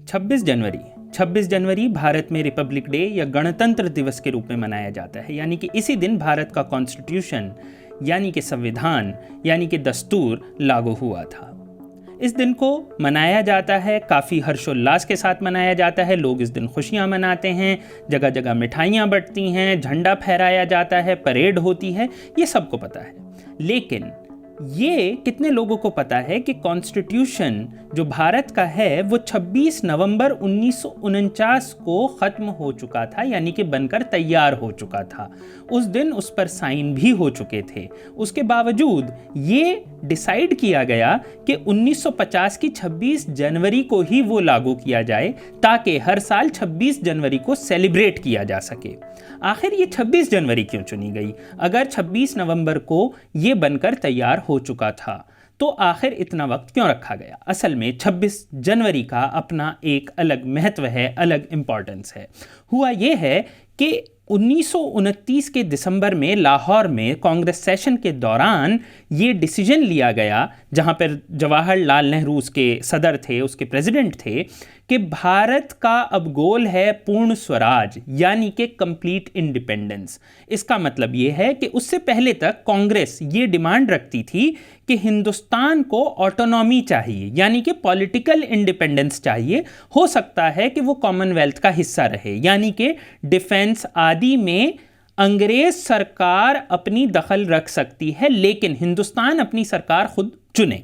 छब्बीस जनवरी भारत में Republic day या गणतंत्र दिवस के रूप में मनाया जाता है। यानी कि इसी दिन भारत का कॉन्स्टिट्यूशन यानी कि संविधान यानी कि दस्तूर लागू हुआ था। इस दिन को मनाया जाता है, काफ़ी हर्षोल्लास के साथ मनाया जाता है। लोग इस दिन खुशियाँ मनाते हैं, जगह जगह मिठाइयाँ बंटती हैं, झंडा फहराया जाता है, परेड होती है, ये सबको पता है। लेकिन ये कितने लोगों को पता है कि कॉन्स्टिट्यूशन जो भारत का है वो 26 नवंबर 1949 को ख़त्म हो चुका था, यानी कि बनकर तैयार हो चुका था। उस दिन उस पर साइन भी हो चुके थे। उसके बावजूद ये डिसाइड किया गया कि 1950 की 26 जनवरी को ही वो लागू किया जाए ताकि हर साल 26 जनवरी को सेलिब्रेट किया जा सके। आखिर ये 26 जनवरी क्यों चुनी गई? अगर 26 नवंबर को ये बनकर तैयार हो चुका था तो आखिर इतना वक्त क्यों रखा गया? असल में 26 जनवरी का अपना एक अलग महत्व है, अलग इम्पॉर्टेंस है। हुआ ये है कि 1929 के दिसंबर में लाहौर में कांग्रेस सेशन के दौरान ये डिसीजन लिया गया, जहाँ पर जवाहरलाल नेहरू उसके सदर थे, उसके प्रेसिडेंट थे, कि भारत का अब गोल है पूर्ण स्वराज यानी कि कंप्लीट इंडिपेंडेंस। इसका मतलब ये है कि उससे पहले तक कांग्रेस ये डिमांड रखती थी कि हिंदुस्तान को ऑटोनॉमी चाहिए, यानी कि पॉलिटिकल इंडिपेंडेंस चाहिए। हो सकता है कि वो कॉमनवेल्थ का हिस्सा रहे, यानी कि डिफेंस आदि में अंग्रेज सरकार अपनी दखल रख सकती है, लेकिन हिंदुस्तान अपनी सरकार खुद चुने।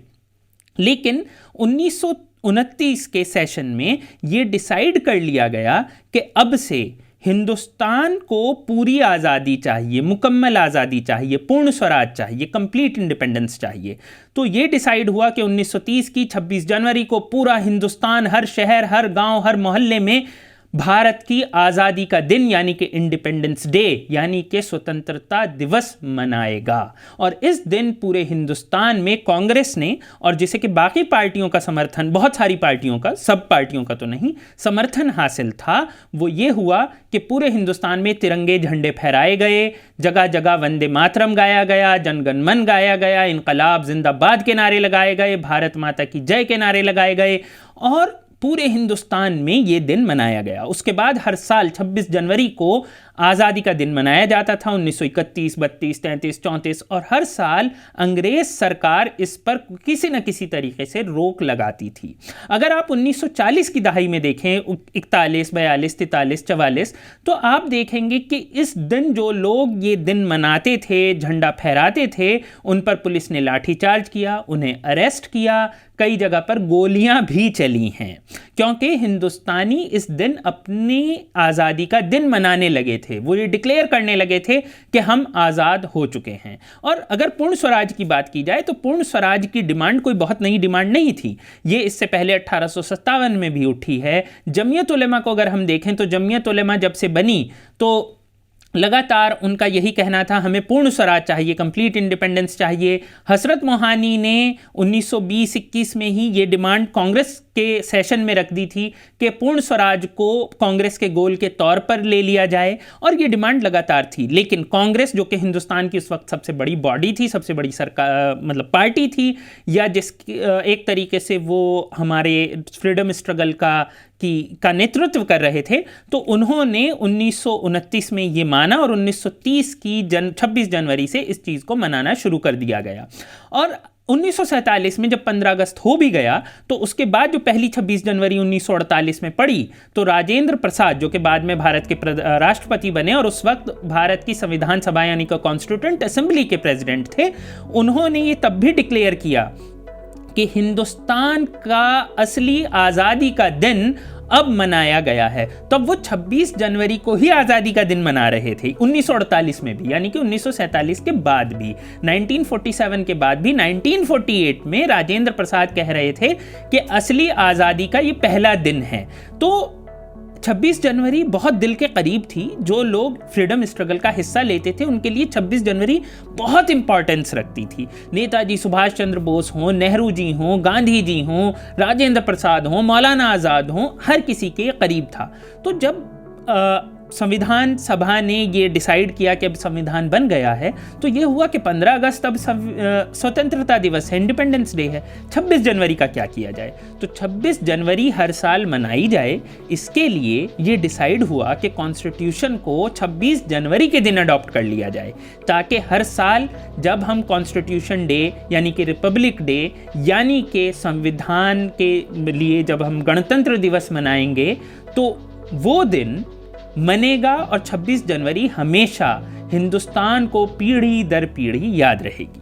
लेकिन 1929 के सेशन में ये डिसाइड कर लिया गया कि अब से हिंदुस्तान को पूरी आज़ादी चाहिए, मुकम्मल आज़ादी चाहिए, पूर्ण स्वराज चाहिए, कंप्लीट इंडिपेंडेंस चाहिए। तो ये डिसाइड हुआ कि 1930 की 26 जनवरी को पूरा हिंदुस्तान, हर शहर, हर गांव, हर मोहल्ले में भारत की आज़ादी का दिन यानी कि इंडिपेंडेंस डे यानी कि स्वतंत्रता दिवस मनाएगा। और इस दिन पूरे हिंदुस्तान में कांग्रेस ने, और जिसे कि बाकी पार्टियों का समर्थन, बहुत सारी पार्टियों का, सब पार्टियों का तो नहीं, समर्थन हासिल था, वो ये हुआ कि पूरे हिंदुस्तान में तिरंगे झंडे फहराए गए, जगह जगह वंदे मातरम गाया गया, जनगण मन गाया गया, इनकलाब जिंदाबाद के नारे लगाए गए, भारत माता की जय के नारे लगाए गए, और पूरे हिंदुस्तान में ये दिन मनाया गया। उसके बाद हर साल 26 जनवरी को आज़ादी का दिन मनाया जाता था, 1931, 32, 33, 34, और हर साल अंग्रेज सरकार इस पर किसी न किसी तरीके से रोक लगाती थी। अगर आप 1940 की दहाई में देखें, 41, 42, 43, 44, तो आप देखेंगे कि इस दिन जो लोग ये दिन मनाते थे, झंडा फहराते थे, उन पर पुलिस ने लाठीचार्ज किया, उन्हें अरेस्ट किया, कई जगह पर गोलियां भी चली हैं, क्योंकि हिंदुस्तानी इस दिन अपनी आज़ादी का दिन मनाने लगे थे। वो ये डिक्लेयर करने लगे थे कि हम आज़ाद हो चुके हैं। और अगर पूर्ण स्वराज की बात की जाए तो पूर्ण स्वराज की डिमांड कोई बहुत नई डिमांड नहीं थी। ये इससे पहले 1857 में भी उठी है। जमीयत उलेमा को अगर हम देखें तो जमीयत उलेमा जब से बनी तो लगातार उनका यही कहना था, हमें पूर्ण स्वराज चाहिए, कंप्लीट इंडिपेंडेंस चाहिए। हजरत मोहानी ने 1920-21 में ही ये डिमांड कांग्रेस के सेशन में रख दी थी कि पूर्ण स्वराज को कांग्रेस के गोल के तौर पर ले लिया जाए, और ये डिमांड लगातार थी। लेकिन कांग्रेस, जो कि हिंदुस्तान की उस वक्त सबसे बड़ी बॉडी थी, सबसे बड़ी सरकार मतलब पार्टी थी, या जिसकी एक तरीके से वो हमारे फ्रीडम स्ट्रगल का नेतृत्व कर रहे थे, तो उन्होंने 1929 में ये माना, और 1930 की 26 जनवरी से इस चीज़ को मनाना शुरू कर दिया गया। और 1947 में जब 15 अगस्त हो भी गया, तो उसके बाद जो पहली 26 जनवरी 1948 में पड़ी, तो राजेंद्र प्रसाद, जो कि बाद में भारत के राष्ट्रपति बने और उस वक्त भारत की संविधान सभा यानी कि कॉन्स्टिट्यूएंट असेंबली के प्रेसिडेंट थे, उन्होंने ये तब भी डिक्लेयर किया कि हिंदुस्तान का असली आज़ादी का दिन अब मनाया गया है। तब वो 26 जनवरी को ही आज़ादी का दिन मना रहे थे, 1948 में भी, यानी कि 1947 के बाद भी, 1947 के बाद भी। 1948 में राजेंद्र प्रसाद कह रहे थे कि असली आज़ादी का ये पहला दिन है। तो 26 जनवरी बहुत दिल के करीब थी। जो लोग फ्रीडम स्ट्रगल का हिस्सा लेते थे उनके लिए 26 जनवरी बहुत इंपॉर्टेंस रखती थी। नेताजी सुभाष चंद्र बोस हों, नेहरू जी हों, गांधी जी हों, राजेंद्र प्रसाद हों, मौलाना आज़ाद हों, हर किसी के करीब था। तो जब संविधान सभा ने ये डिसाइड किया कि अब संविधान बन गया है, तो ये हुआ कि 15 अगस्त अब स्वतंत्रता दिवस है, इंडिपेंडेंस डे है। 26 जनवरी का क्या किया जाए? तो 26 जनवरी हर साल मनाई जाए, इसके लिए ये डिसाइड हुआ कि कॉन्स्टिट्यूशन को 26 जनवरी के दिन अडॉप्ट कर लिया जाए, ताकि हर साल जब हम कॉन्स्टिट्यूशन डे यानी कि रिपब्लिक डे यानी कि संविधान के लिए जब हम गणतंत्र दिवस मनाएंगे तो वो दिन मनेगा और 26 जनवरी हमेशा हिंदुस्तान को पीढ़ी दर पीढ़ी याद रहेगी।